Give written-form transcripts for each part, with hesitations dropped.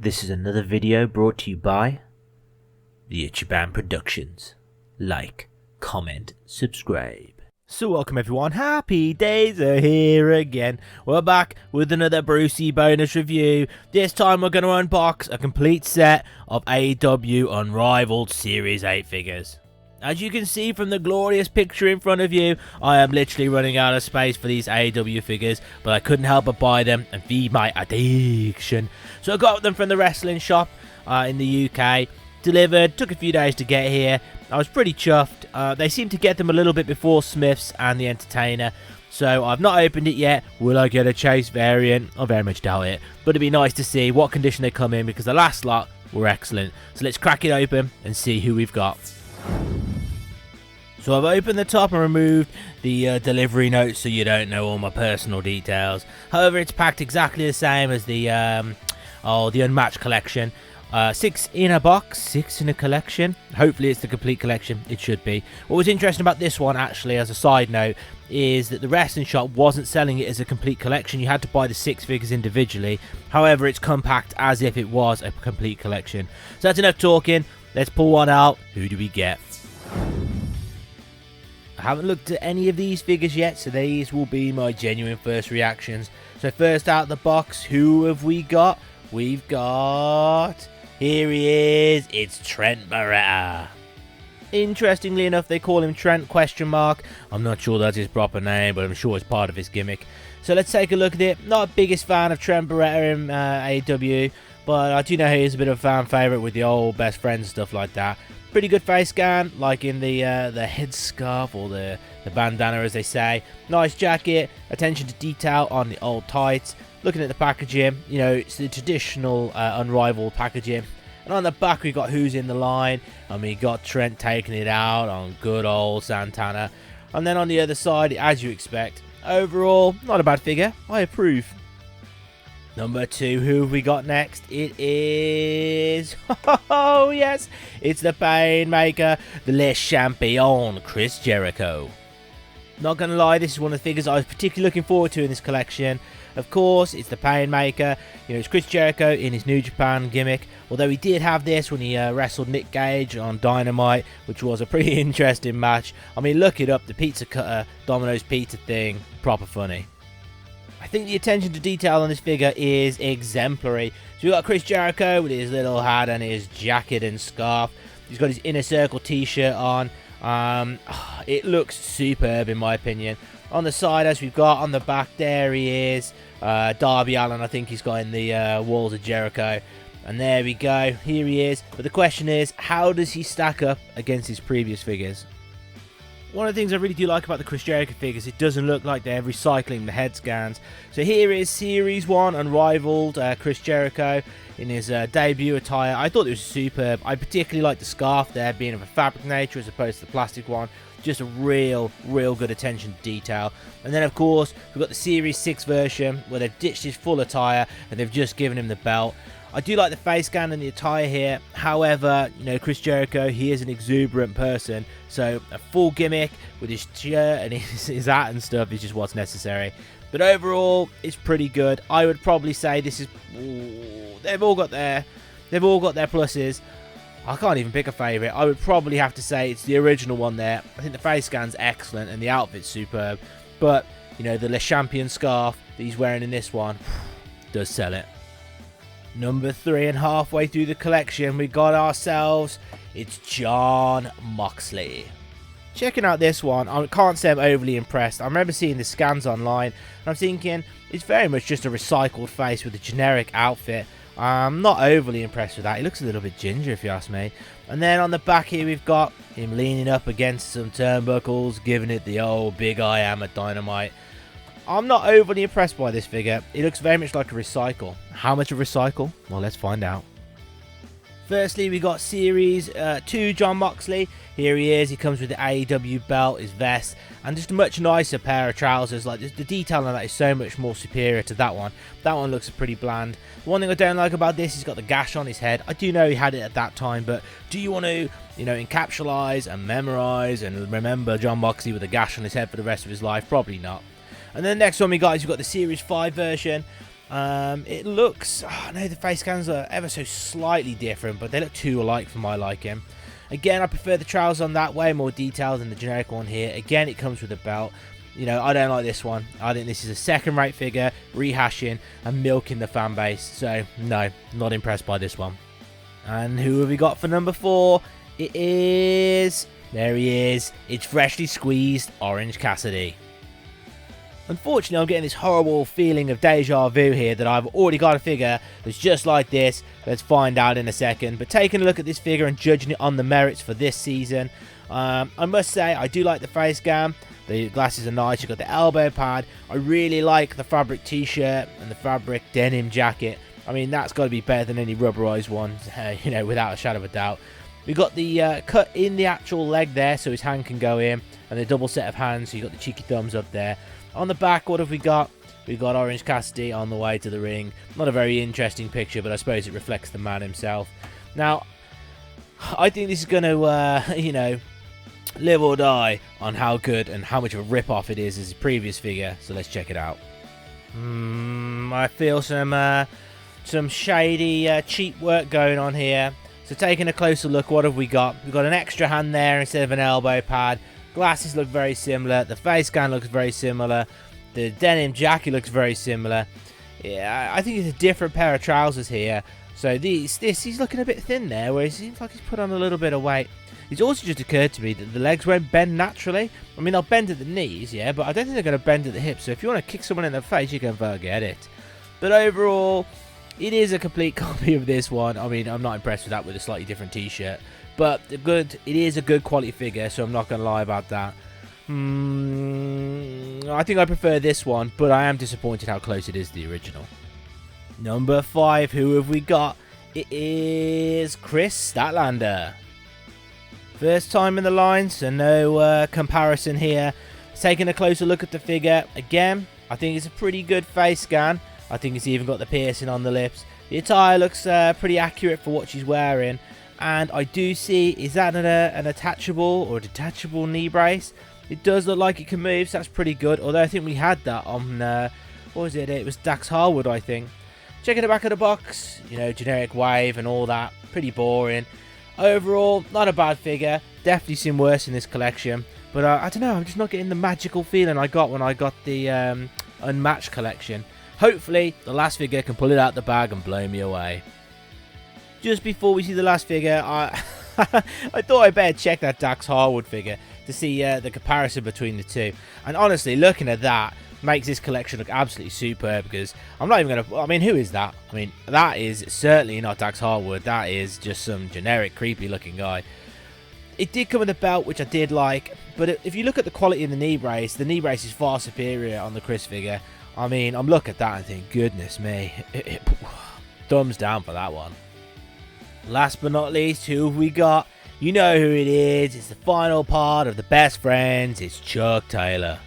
This is another video brought to you by the Ichiban Productions. Like, comment, subscribe. So welcome everyone, happy days are here again. We're back with another Brucey bonus review. This time we're going to unbox a complete set of AEW Unrivaled Series 8 figures. As you can see from the glorious picture in front of you, I am literally running out of space for these AEW figures, but I couldn't help but buy them and feed my addiction. So I got them from the wrestling shop in the UK, delivered, took a few days to get here. I was pretty chuffed. They seem to get them a little bit before Smith's and the Entertainer, so I've not opened it yet. Will I get a Chase variant? I very much doubt it, but it'd be nice to see what condition they come in because the last lot were excellent. So let's crack it open and see who we've got. So I've opened the top and removed the delivery notes so you don't know all my personal details. However, it's packed exactly the same as the Unmatched collection. 6 in a box, 6 in a collection. Hopefully it's the complete collection. It should be. What was interesting about this one, actually, as a side note, is that the wrestling shop wasn't selling it as a complete collection. You had to buy the 6 figures individually. However, it's compact as if it was a complete collection. So that's enough talking. Let's pull one out. Who do we get? I haven't looked at any of these figures yet, so these will be my genuine first reactions. So first out of the box, who have we got? We've got... Here he is. It's Trent Barretta. Interestingly enough, they call him Trent ? I'm not sure that's his proper name, but I'm sure it's part of his gimmick. So let's take a look at it. Not the biggest fan of Trent Barretta in AEW, but I do know he's a bit of a fan favourite with the old best friends stuff like that. Pretty good face scan, like in the headscarf or the bandana, as they say. Nice jacket, attention to detail on the old tights. Looking at the packaging, you know, it's the traditional Unrivaled packaging. And on the back, we got who's in the line, and we got Trent taking it out on good old Santana. And then on the other side, as you expect, overall, not a bad figure. I approve. Number 2, who have we got next? It is... Oh, yes! It's the Painmaker, the Le Champion, Chris Jericho. Not gonna lie, this is one of the figures I was particularly looking forward to in this collection. Of course, it's the Painmaker. You know, it's Chris Jericho in his New Japan gimmick. Although he did have this when he wrestled Nick Gage on Dynamite, which was a pretty interesting match. I mean, look it up, the pizza cutter, Domino's pizza thing, proper funny. I think the attention to detail on this figure is exemplary. So we've got Chris Jericho with his little hat and his jacket and scarf. He's got his Inner Circle t-shirt on. It looks superb in my opinion. On the side, as we've got on the back, there he is. Darby Allin, I think he's got in the Walls of Jericho. And there we go. Here he is. But the question is, how does he stack up against his previous figures? One of the things I really do like about the Chris Jericho figures, it doesn't look like they're recycling the head scans. So here is Series 1 Unrivaled Chris Jericho in his debut attire. I thought it was superb. I particularly like the scarf there being of a fabric nature as opposed to the plastic one. Just a real good attention to detail. And then of course, we've got the Series 6 version where they've ditched his full attire and they've just given him the belt. I do like the face scan and the attire here. However, you know, Chris Jericho, he is an exuberant person. So a full gimmick with his shirt and his hat and stuff is just what's necessary. But overall, it's pretty good. I would probably say this is... Ooh, they've all got their pluses. I can't even pick a favourite. I would probably have to say it's the original one there. I think the face scan's excellent and the outfit's superb. But, you know, the Le Champion scarf that he's wearing in this one does sell it. Number 3, and halfway through the collection, we got ourselves, it's Jon Moxley. Checking out this one, I can't say I'm overly impressed. I remember seeing the scans online, and I'm thinking, it's very much just a recycled face with a generic outfit. I'm not overly impressed with that. He looks a little bit ginger, if you ask me. And then on the back here, we've got him leaning up against some turnbuckles, giving it the old big I am at Dynamite. I'm not overly impressed by this figure. It looks very much like a recycle. How much of a recycle? Well, let's find out. Firstly, we got Series 2 Jon Moxley. Here he is. He comes with the AEW belt, his vest, and just a much nicer pair of trousers. Like the detail on that is so much more superior to that one. That one looks pretty bland. The one thing I don't like about this, he's got the gash on his head. I do know he had it at that time, but do you want to, you know, encapsulate and memorize and remember Jon Moxley with a gash on his head for the rest of his life? Probably not. And then the next one we got is we've got the Series 5 version. It looks, I know the face scans are ever so slightly different, but they look too alike for my liking. Again, I prefer the trousers on that way, more detailed than the generic one here. Again, it comes with a belt. You know, I don't like this one. I think this is a second-rate figure, rehashing and milking the fan base. So, no, not impressed by this one. And who have we got for number 4? It is... There he is. It's freshly squeezed Orange Cassidy. Unfortunately, I'm getting this horrible feeling of deja vu here that I've already got a figure that's just like this. Let's find out in a second. But taking a look at this figure and judging it on the merits for this season, I must say I do like the face cam. The glasses are nice. You've got the elbow pad. I really like the fabric t-shirt and the fabric denim jacket. I mean, that's got to be better than any rubberized ones, you know, without a shadow of a doubt. We've got the cut in the actual leg there, so his hand can go in, and the double set of hands, so you've got the cheeky thumbs up there. On the back, what have we got? We've got Orange Cassidy on the way to the ring. Not a very interesting picture, but I suppose it reflects the man himself. Now, I think this is going to, you know, live or die on how good and how much of a rip-off it is as his previous figure, so let's check it out. I feel some shady, cheap work going on here. So taking a closer look, what have we got? We've got an extra hand there instead of an elbow pad. Glasses look very similar. The face scan looks very similar. The denim jacket looks very similar. Yeah, I think it's a different pair of trousers here. So he's looking a bit thin there, where it seems like he's put on a little bit of weight. It's also just occurred to me that the legs won't bend naturally. I mean, they'll bend at the knees, yeah, but I don't think they're going to bend at the hips. So if you want to kick someone in the face, you can forget it. But overall, it is a complete copy of this one. I mean, I'm not impressed with that with a slightly different t-shirt. But it is a good quality figure, so I'm not going to lie about that. I think I prefer this one, but I am disappointed how close it is to the original. Number 5, who have we got? It is Chris Statlander. First time in the line, so no comparison here. Taking a closer look at the figure. Again, I think it's a pretty good face scan. I think it's even got the piercing on the lips. The attire looks pretty accurate for what she's wearing. And I do see, is that an attachable or detachable knee brace? It does look like it can move, so that's pretty good. Although I think we had that on, what was it? It was Dax Harwood, I think. Checking the back of the box, you know, generic wave and all that. Pretty boring. Overall, not a bad figure. Definitely seen worse in this collection. But I don't know, I'm just not getting the magical feeling I got when I got the Unmatched collection. Hopefully, the last figure can pull it out the bag and blow me away. Just before we see the last figure, I thought I'd better check that Dax Harwood figure to see the comparison between the two. And honestly, looking at that makes this collection look absolutely superb, because I'm not even going to... I mean, who is that? I mean, that is certainly not Dax Harwood. That is just some generic, creepy-looking guy. It did come with a belt, which I did like, but if you look at the quality in the knee brace is far superior on the Chris figure. I mean, I'm looking at that and think, goodness me. Thumbs down for that one. Last but not least, who have we got? You know who it is. It's the final part of the best friends. It's Chuck Taylor.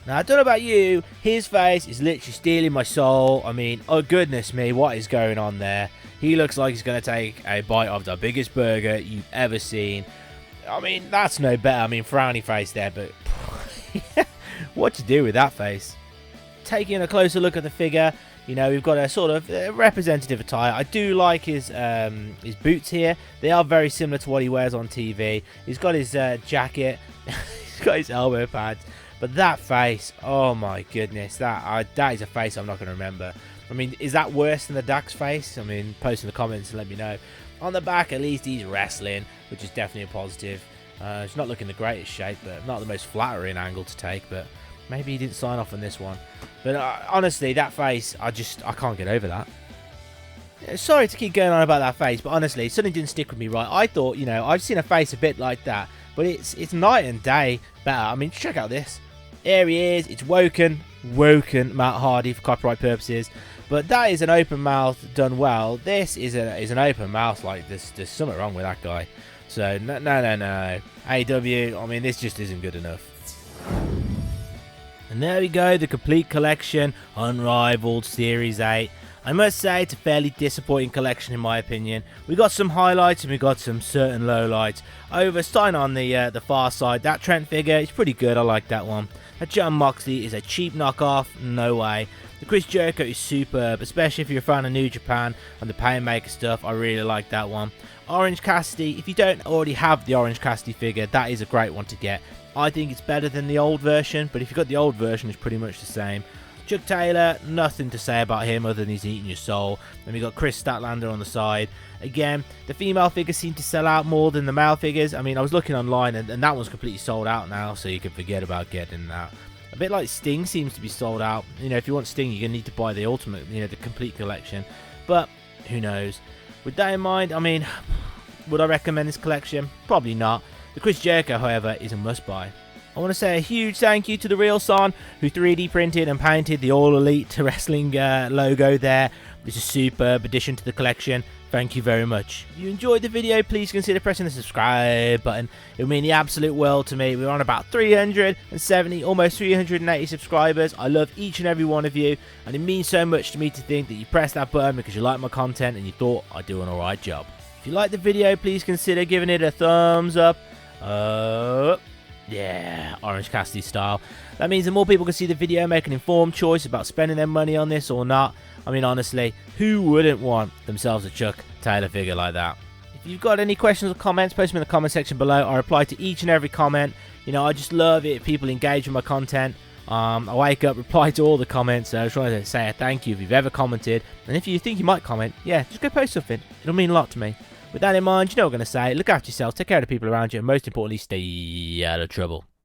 Now, I don't know about you. His face is literally stealing my soul. I mean, oh goodness me, what is going on there? He looks like he's going to take a bite of the biggest burger you've ever seen. I mean, that's no better. I mean, frowny face there, but what to do with that face? Taking a closer look at the figure, you know, we've got a sort of representative attire. I do like his boots here. They are very similar to what he wears on TV. He's got his jacket. He's got his elbow pads. But that face, oh my goodness, that is a face I'm not going to remember. I mean, is that worse than the Dax face? I mean, post in the comments and let me know. On the back, at least he's wrestling, which is definitely a positive. He's not looking the greatest shape, but not the most flattering angle to take, but maybe he didn't sign off on this one. But honestly, that face, I can't get over that. Sorry to keep going on about that face, but honestly, something didn't stick with me right. I thought, you know, I've seen a face a bit like that, but it's night and day better. I mean, check out this. There he is. It's woken Matt Hardy for copyright purposes. But that is an open mouth done well. This is an open mouth. Like, there's something wrong with that guy. So, no. AEW, I mean, this just isn't good enough. And there we go, the complete collection, Unrivaled Series 8. I must say, it's a fairly disappointing collection in my opinion. We got some highlights and we got some certain lowlights. Over, starting on the far side, that Trent figure is pretty good, I like that one. That John Moxley is a cheap knockoff, no way. The Chris Jericho is superb, especially if you're a fan of New Japan and the Painmaker stuff. I really like that one. Orange Cassidy, if you don't already have the Orange Cassidy figure, that is a great one to get. I think it's better than the old version, but if you've got the old version, it's pretty much the same. Chuck Taylor, nothing to say about him other than he's eating your soul. Then we got Chris Statlander on the side. Again, the female figures seem to sell out more than the male figures. I mean, I was looking online and that one's completely sold out now, so you can forget about getting that. A bit like Sting seems to be sold out. You know, if you want Sting, you're going to need to buy the ultimate, you know, the complete collection. But, who knows. With that in mind, I mean, would I recommend this collection? Probably not. The Chris Jericho, however, is a must-buy. I want to say a huge thank you to the Real Son, who 3D printed and painted the All Elite Wrestling logo there. It's a superb addition to the collection. Thank you very much. If you enjoyed the video, please consider pressing the subscribe button. It would mean the absolute world to me. We're on about 370, almost 380 subscribers. I love each and every one of you, and it means so much to me to think that you pressed that button because you like my content and you thought I do an alright job. If you like the video, please consider giving it a thumbs up. Yeah, Orange Cassidy style. That means that more people can see the video, make an informed choice about spending their money on this or not. I mean, honestly, who wouldn't want themselves a Chuck Taylor figure like that? If you've got any questions or comments, post them in the comment section below. I reply to each and every comment. You know, I just love it if people engage with my content. I wake up, reply to all the comments. So I just wanted to say a thank you if you've ever commented. And if you think you might comment, yeah, just go post something. It'll mean a lot to me. With that in mind, you know what I'm going to say. Look after yourself, take care of the people around you, and most importantly, stay out of trouble.